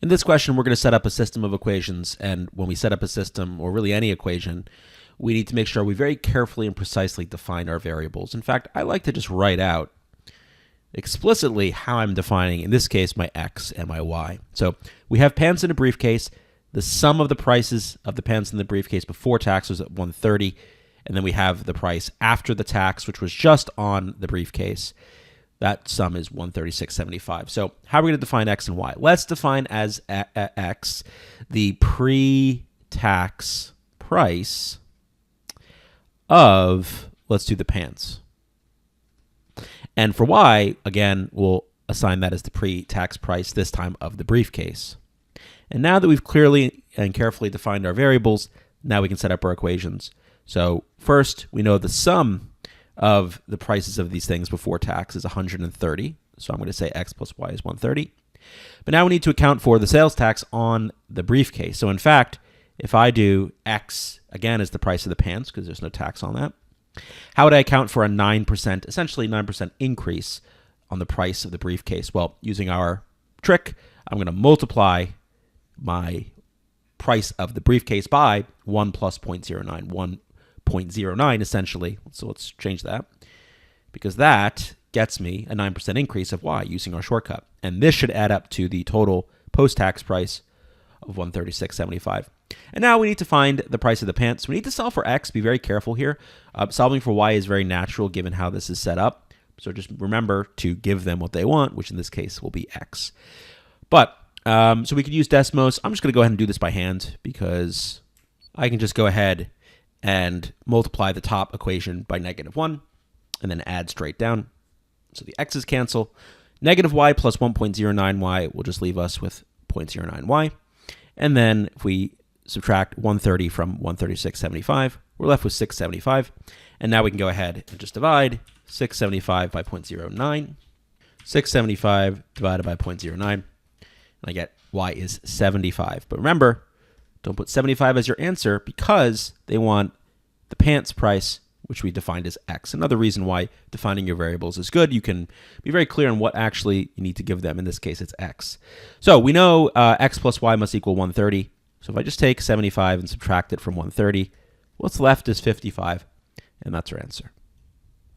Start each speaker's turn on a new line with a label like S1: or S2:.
S1: In this question, we're going to set up a system of equations, and when we set up a system, or really any equation, we need to make sure we very carefully and precisely define our variables. In fact, I like to just write out explicitly how I'm defining, in this case, my x and my y. So we have pants in a briefcase. The sum of the prices of the pants in the briefcase before tax was at 130, and then we have the price after the tax, which was just on the briefcase. That sum is 136.75. So how are we going to define x and y? Let's define as x the pre-tax price of, let's do the pants. And for y, again, we'll assign that as the pre-tax price, this time of the briefcase. And now that we've clearly and carefully defined our variables, now we can set up our equations. So first, we know the sum of the prices of these things before tax is 130. So I'm going to say x plus y is 130. But now we need to account for the sales tax on the briefcase. So in fact, if I do x, again, as the price of the pants, because there's no tax on that, how would I account for a 9%, essentially 9% increase on the price of the briefcase? Well, using our trick, I'm going to multiply my price of the briefcase by 1 plus 0.09, 1.09 essentially. So let's change that, because that gets me a 9% increase of y using our shortcut. And this should add up to the total post-tax price of 136.75. And now we need to find the price of the pants. We need to solve for x. Be very careful here. Solving for y is very natural given how this is set up. So just remember to give them what they want, which in this case will be x. But so we could use Desmos. I'm just going to go ahead and do this by hand because I can just go ahead and multiply the top equation by -1 and then add straight down. So the x's cancel. Negative y plus 1.09y will just leave us with 0.09y. And then if we subtract 130 from 136.75, we're left with 675. And now we can go ahead and just divide 675 by 0.09. 675 divided by 0.09. And I get y is 75. But remember, don't put 75 as your answer because they want the pants price, which we defined as x. Another reason why defining your variables is good. You can be very clear on what actually you need to give them. In this case, it's x. So we know x plus y must equal 130. So if I just take 75 and subtract it from 130, what's left is 55, and that's our answer.